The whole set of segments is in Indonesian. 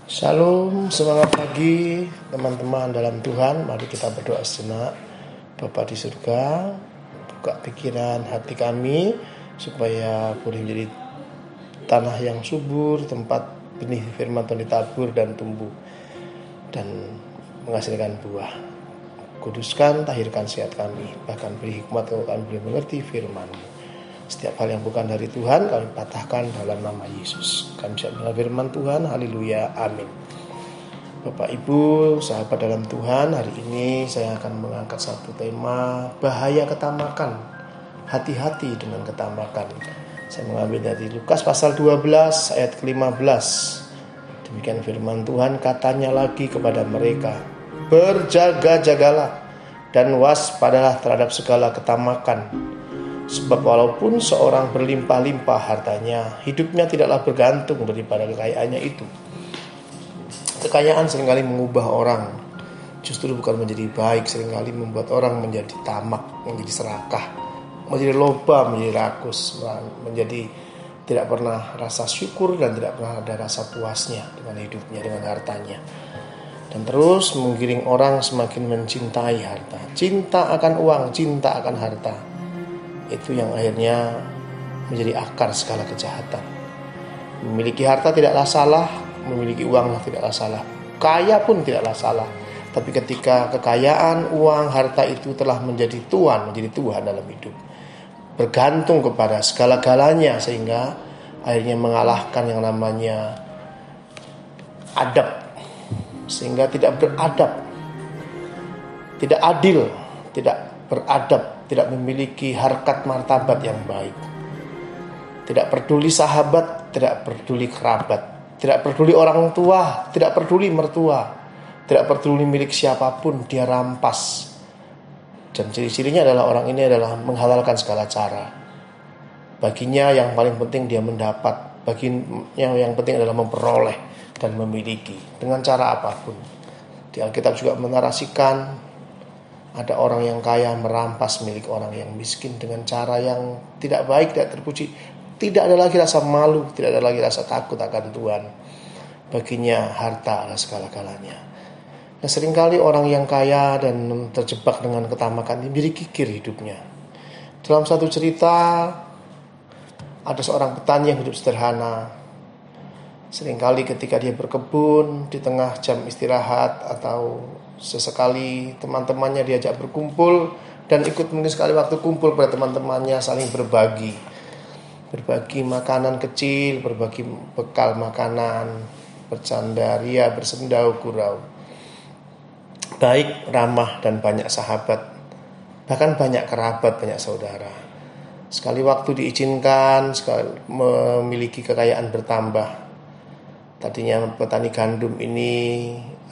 Shalom, semangat pagi teman-teman dalam Tuhan. Mari kita berdoa sejenak. Bapa di surga, buka pikiran hati kami supaya boleh menjadi tanah yang subur, tempat benih firman Tuhan ditabur dan tumbuh dan menghasilkan buah. Kuduskan, tahirkan sehat kami, bahkan beri hikmat untuk kami boleh mengerti firman-Mu. Setiap hal yang bukan dari Tuhan kami patahkan dalam nama Yesus. Kami siap mendengar firman Tuhan. Haleluya, amin. Bapak Ibu, sahabat dalam Tuhan, hari ini saya akan mengangkat satu tema, bahaya ketamakan. Hati-hati dengan ketamakan. Saya mengambil dari Lukas pasal 12 ayat ke-15. Demikian firman Tuhan, katanya lagi kepada mereka, berjaga-jagalah dan waspadalah terhadap segala ketamakan. Sebab walaupun seorang berlimpah-limpah hartanya, hidupnya tidaklah bergantung daripada kekayaannya itu. Kekayaan seringkali mengubah orang, justru bukan menjadi baik, seringkali membuat orang menjadi tamak, menjadi serakah, menjadi loba, menjadi rakus, menjadi tidak pernah rasa syukur dan tidak pernah ada rasa puasnya dengan hidupnya, dengan hartanya. Dan terus menggiring orang semakin mencintai harta. Cinta akan uang, cinta akan harta. Itu yang akhirnya menjadi akar segala kejahatan. Memiliki harta tidaklah salah, memiliki uang tidaklah salah, kaya pun tidaklah salah. Tapi ketika kekayaan, uang, harta itu telah menjadi tuan, menjadi Tuhan dalam hidup, bergantung kepada segala-galanya, sehingga akhirnya mengalahkan yang namanya adab, sehingga tidak beradab, tidak adil, tidak beradab, tidak memiliki harkat martabat yang baik. Tidak peduli sahabat, tidak peduli kerabat, tidak peduli orang tua, tidak peduli mertua, tidak peduli milik siapapun, dia rampas. Dan ciri-cirinya adalah orang ini adalah menghalalkan segala cara. Baginya yang paling penting dia mendapat, baginya yang penting adalah memperoleh dan memiliki dengan cara apapun. Di Alkitab juga menarasikan ada orang yang kaya merampas milik orang yang miskin dengan cara yang tidak baik, tidak terpuji. Tidak ada lagi rasa malu, tidak ada lagi rasa takut akan Tuhan. Baginya harta adalah segala-galanya. Nah, seringkali orang yang kaya dan terjebak dengan ketamakan ini kikir hidupnya. Dalam satu cerita, ada seorang petani yang hidup sederhana. Seringkali ketika dia berkebun di tengah jam istirahat atau sesekali teman-temannya diajak berkumpul dan ikut mungkin sekali waktu kumpul pada teman-temannya, saling berbagi makanan kecil, berbagi bekal makanan, bercanda ria, bersendau gurau. Baik, ramah dan banyak sahabat, bahkan banyak kerabat, banyak saudara. Sekali waktu diizinkan, sekali memiliki kekayaan bertambah. Tadinya petani gandum ini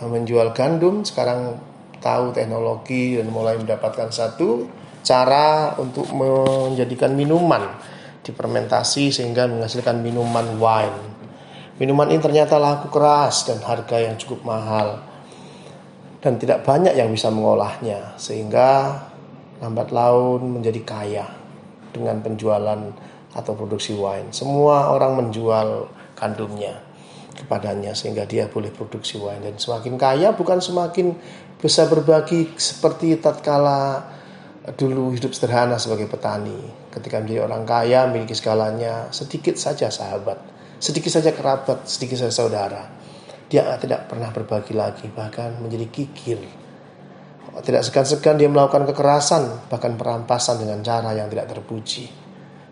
menjual gandum, sekarang tahu teknologi dan mulai mendapatkan satu cara untuk menjadikan minuman difermentasi sehingga menghasilkan minuman wine. Minuman ini ternyata laku keras dan harga yang cukup mahal dan tidak banyak yang bisa mengolahnya, sehingga lambat laun menjadi kaya dengan penjualan atau produksi wine. Semua orang menjual gandumnya kepadanya sehingga dia boleh produksi wine, dan semakin kaya bukan semakin bisa berbagi seperti tatkala dulu hidup sederhana sebagai petani. Ketika menjadi orang kaya, memiliki segalanya, sedikit saja sahabat, sedikit saja kerabat, sedikit saja saudara. Dia tidak pernah berbagi lagi, bahkan menjadi kikir. Tidak segan-segan dia melakukan kekerasan, bahkan perampasan dengan cara yang tidak terpuji.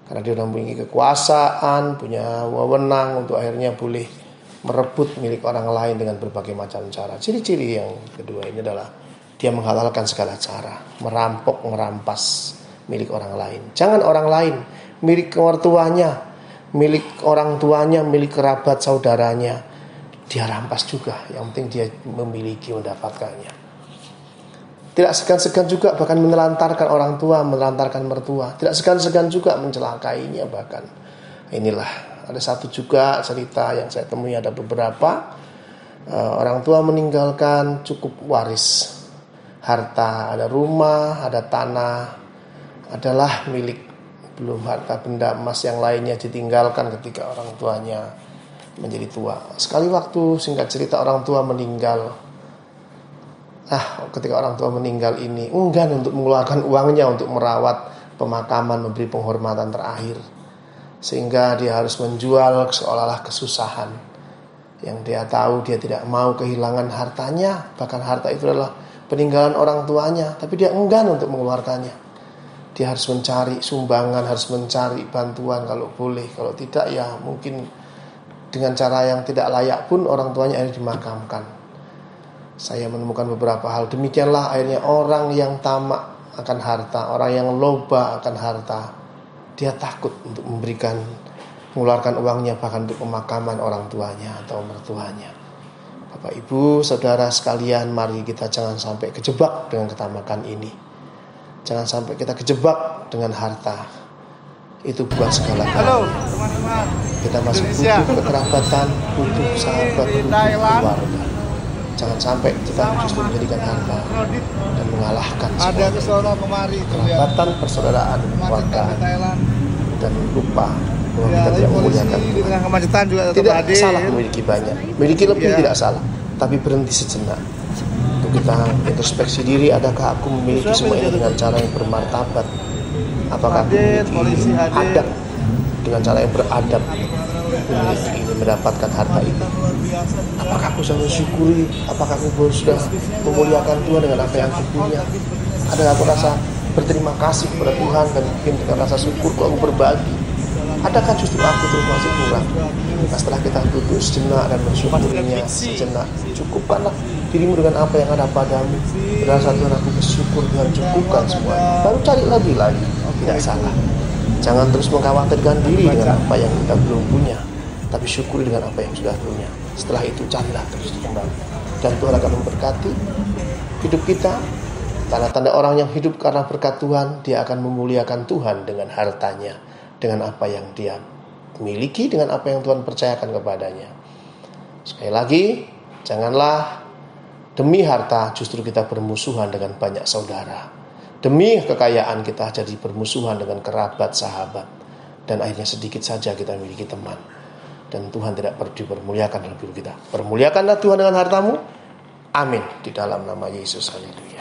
Karena dia sudah memiliki kekuasaan, punya wewenang untuk akhirnya boleh merebut milik orang lain dengan berbagai macam cara. Ciri-ciri yang kedua ini adalah dia menghalalkan segala cara, merampok, merampas milik orang lain. Jangan orang lain, milik mertuanya, milik orang tuanya, milik kerabat saudaranya, dia rampas juga. Yang penting dia memiliki, mendapatkannya. Tidak segan-segan juga bahkan menelantarkan orang tua, menelantarkan mertua. Tidak segan-segan juga mencelakainya bahkan. Inilah ada satu juga cerita yang saya temui, ada beberapa orang tua meninggalkan cukup waris harta, ada rumah, ada tanah, adalah milik, belum harta benda emas yang lainnya ditinggalkan ketika orang tuanya menjadi tua. Sekali waktu, singkat cerita, orang tua meninggal. Ketika orang tua meninggal ini enggan untuk mengeluarkan uangnya untuk merawat pemakaman, memberi penghormatan terakhir, sehingga dia harus menjual seolah-olah kesusahan. Yang dia tahu dia tidak mau kehilangan hartanya, bahkan harta itu adalah peninggalan orang tuanya, tapi dia enggan untuk mengeluarkannya. Dia harus mencari sumbangan, harus mencari bantuan kalau boleh. Kalau tidak ya mungkin dengan cara yang tidak layak pun orang tuanya akhirnya dimakamkan. Saya menemukan beberapa hal. Demikianlah akhirnya orang yang tamak akan harta, orang yang loba akan harta, dia takut untuk mengeluarkan uangnya bahkan untuk pemakaman orang tuanya atau mertuanya. Bapak Ibu, saudara sekalian, mari kita jangan sampai kejebak dengan ketamakan ini. Jangan sampai kita kejebak dengan harta. Itu bukan segala-galanya. Halo teman-teman. Kita masih butuh kekerabatan, butuh sahabat, butuh keluarga. Jangan sampai kita justru menjadikan harta dan mengalahkan semua. Ada kesono kemari kerabatan, persaudaraan, keluargaan, dan lupa bahwa kita tidak memuliakan di Tuhan. tengah kemacetan juga tetap Tidak hadir. salah memiliki banyak, memiliki lebih tidak salah, tapi berhenti sejenak untuk kita introspeksi diri. Adakah aku memiliki semua ini dengan cara yang bermartabat? Apakah aku memiliki adab dengan cara yang beradab memiliki ini, mendapatkan harta ini? Apakah aku sudah mensyukuri? Apakah aku sudah memuliakan Tuhan dengan apa yang aku punya? Adakah aku rasa berterima kasih kepada Tuhan dan mungkin dengan rasa syukur aku berbagi? Adakah justru aku terus masih kurang? Nah, setelah kita duduk sejenak dan bersyukurinya sejenak, cukupkanlah dirimu dengan apa yang ada padamu. Berasa Tuhan, aku bersyukur, Tuhan cukupkan semuanya. Baru cari lagi, tidak salah. Jangan terus mengkhawatirkan diri dengan apa yang kita belum punya, tapi syukuri dengan apa yang sudah punya. Setelah itu carilah terus kembali, dan Tuhan akan memberkati hidup kita. Tanda-tanda orang yang hidup karena berkat Tuhan, dia akan memuliakan Tuhan dengan hartanya, dengan apa yang dia miliki, dengan apa yang Tuhan percayakan kepadanya. Sekali lagi, janganlah demi harta justru kita bermusuhan dengan banyak saudara. Demi kekayaan kita jadi bermusuhan dengan kerabat, sahabat, dan akhirnya sedikit saja kita memiliki teman. Dan Tuhan tidak perlu dipermuliakan dalam hidup kita. Permuliakanlah Tuhan dengan hartamu. Amin. Di dalam nama Yesus. Haleluya.